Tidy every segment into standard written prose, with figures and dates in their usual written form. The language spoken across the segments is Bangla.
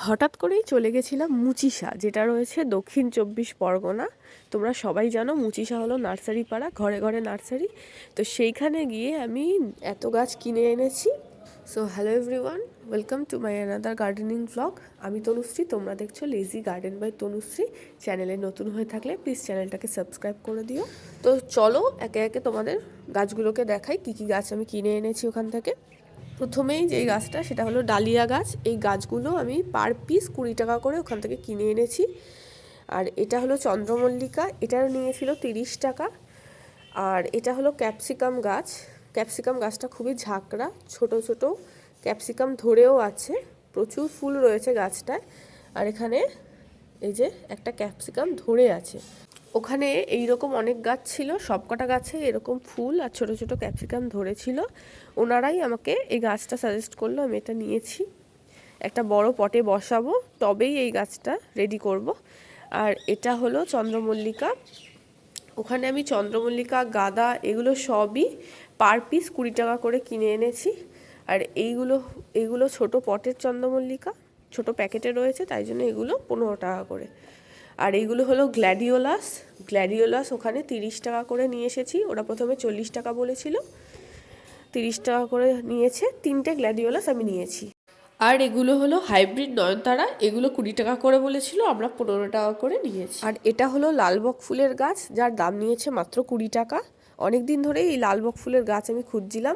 হঠাৎ করেই চলে গেছিলাম মুচিসা, যেটা রয়েছে দক্ষিণ 24 পরগনা। তোমরা সবাই জানো মুচিসা হলো নার্সারি পাড়া, ঘরে ঘরে নার্সারি। তো সেইখানে গিয়ে আমি এত গাছ কিনে এনেছি। So hello everyone, welcome to my another gardening blog. আমি তনুশ্রী, তোমরা দেখছো লেজি গার্ডেন বাই তনুশ্রী। চ্যানেলে নতুন হয়ে থাকলে প্লিজ চ্যানেলটাকে সাবস্ক্রাইব করে দিও। তো চলো একে একে তোমাদের গাছগুলোকে দেখাই কী কী গাছ আমি কিনে এনেছি ওখান থেকে। প্রথমেই যেই গাছটা সেটা হলো ডালিয়া গাছ। এই গাছগুলো আমি পার পিস 20 টাকা করে ওখান থেকে কিনে এনেছি। আর এটা হলো চন্দ্রমল্লিকা, এটার নিয়েছিল 30 টাকা। আর এটা হলো ক্যাপসিকাম গাছ। ক্যাপসিকাম গাছটা খুবই ঝাঁকড়া, ছোট ছোট ক্যাপসিকাম ধরেও আছে, প্রচুর ফুল রয়েছে গাছটায়। আর এখানে এই যে একটা ক্যাপসিকাম ধরে আছে। ওখানে এইরকম অনেক গাছ ছিল, সবকটা গাছে এরকম ফুল আর ছোট ছোট ক্যাপসিকাম ধরেছিল। ওনারাই আমাকে এই গাছটা সাজেস্ট করলো, আমি এটা নিয়েছি। একটা বড় পটে বসাবো, তবেই এই গাছটা রেডি করব। আর এটা হলো চন্দ্রমল্লিকা। ওখানে আমি চন্দ্রমল্লিকা, গাঁদা এগুলো সবই পার পিস 20 টাকা করে কিনে এনেছি। আর এইগুলো ছোট পটের চন্দ্রমল্লিকা, ছোট প্যাকেটে রয়েছে, তাই জন্য এগুলো 15 টাকা করে। আর এইগুলো হলো গ্ল্যাডিওলাস ওখানে 30 টাকা করে নিয়ে এসেছি। ওরা প্রথমে 40 টাকা বলেছিল, 30 টাকা করে নিয়েছে। 3টে গ্ল্যাডিওলাস আমি নিয়েছি। আর এগুলো হলো হাইব্রিড নয়নতারা, এগুলো 20 টাকা করে বলেছিল, আমরা 15 টাকা করে নিয়েছি। আর এটা হলো লালবক ফুলের গাছ, যার দাম নিয়েছে মাত্র 20 টাকা। অনেক দিন ধরেই এই লালবক ফুলের গাছ আমি খুঁজছিলাম।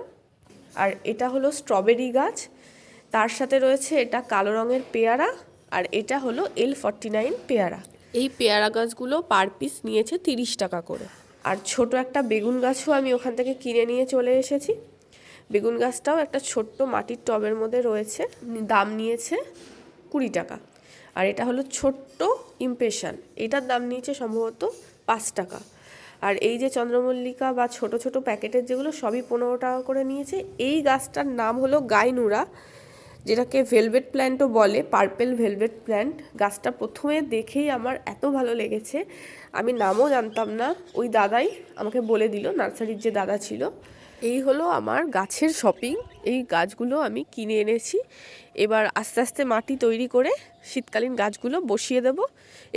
আর এটা হলো স্ট্রবেরি গাছ, তার সাথে রয়েছে এটা কালো রঙের পেয়ারা। আর এটা হলো L49 পেয়ারা। এই পেয়ারা গাছগুলো পার পিস নিয়েছে 30 টাকা করে। আর ছোট একটা বেগুন গাছও আমি ওখান থেকে কিনে নিয়ে চলে এসেছি। বেগুন গাছটাও একটা ছোট্ট মাটির টবের মধ্যে রয়েছে, দাম নিয়েছে 20 টাকা। আর এটা হলো ছোট্ট ইমপ্রেশন, এটার দাম নিয়েছে সম্ভবত 5 টাকা। আর এই যে চন্দ্রমল্লিকা বা ছোট ছোট প্যাকেটের যেগুলো, সবই 15 টাকা করে নিয়েছে। এই গাছটার নাম হলো গাইনুরা, যেটাকে ভেলভেট প্ল্যান্টও বলে, পার্পেল ভেলভেট প্ল্যান্ট। গাছটা প্রথমে দেখেই আমার এত ভালো লেগেছে, আমি নামও জানতাম না, ওই দাদাই আমাকে বলে দিল, নার্সারির যে দাদা ছিল। এই হলো আমার গাছের শপিং। এই গাছগুলো আমি কিনে এনেছি। এবার আস্তে আস্তে মাটি তৈরি করে শীতকালীন গাছগুলো বসিয়ে দেব।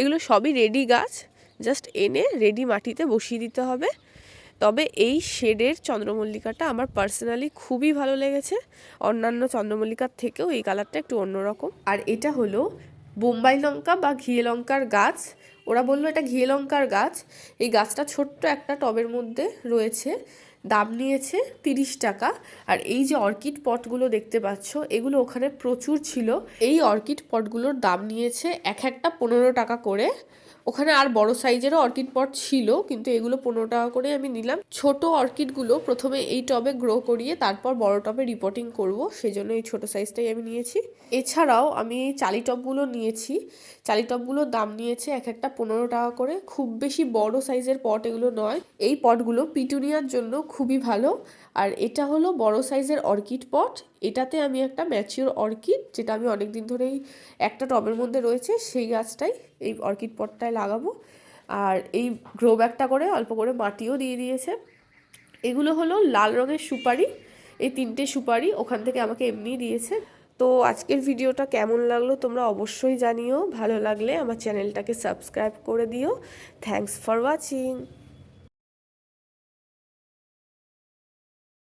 এগুলো সবই রেডি গাছ, জাস্ট এনে রেডি মাটিতে বসিয়ে দিতে হবে। তবে এই শেডের চন্দ্রমল্লিকাটা আমার পার্সোনালি খুবই ভালো লেগেছে, অন্যান্য চন্দ্রমল্লিকার থেকেও এই কালারটা একটু অন্যরকম। আর এটা হলো বোম্বাই লঙ্কা বা ঘিয়ে লঙ্কার গাছ। ওরা বললো এটা ঘিয়ে লঙ্কার গাছ। এই গাছটা ছোট্ট একটা টবের মধ্যে রয়েছে, দাম নিয়েছে 30 টাকা। আর এই যে অর্কিড পটগুলো দেখতে পাচ্ছ, এগুলো ওখানে প্রচুর ছিল। এই অর্কিড পটগুলোর দাম নিয়েছে এক একটা 15 টাকা করে। ওখানে আর বড় সাইজেরও অর্কিড পট ছিল, কিন্তু এগুলো 15 টাকা করে আমি নিলাম। ছোট অর্কিডগুলো প্রথমে এই টবে গ্রো করিয়ে তারপর বড় টবে রিপোর্টিং করব, সেজন্য এই ছোট সাইজটাই আমি নিয়েছি। এছাড়াও আমি এই চালি টবগুলো নিয়েছি। চালি টবগুলোর দাম নিয়েছে এক একটা 15 টাকা করে। খুব বেশি বড় সাইজের পট এগুলো নয়। এই পটগুলো পিটুনিয়ার জন্য খুবই ভালো। আর এটা হলো বড় সাইজের অর্কিড পট। এটাতে আমি একটা ম্যাচিওর অর্কিড, যেটা আমি অনেক দিন ধরেই একটা টবের মধ্যে রয়েছে, সেই গাছটাই এই অর্কিড পটটায় লাগাবো। আর এই গ্রো ব্যাগটা করে অল্প করে মাটিও দিয়ে দিয়েছে। এগুলো হলো লাল রঙের সুপারি, এই 3টে সুপারি ওখান থেকে আমাকে এমনিই দিয়েছে। তো আজকের ভিডিওটা কেমন লাগলো তোমরা অবশ্যই জানিও। ভালো লাগলে আমার চ্যানেলটাকে সাবস্ক্রাইব করে দিও। Thanks for watching.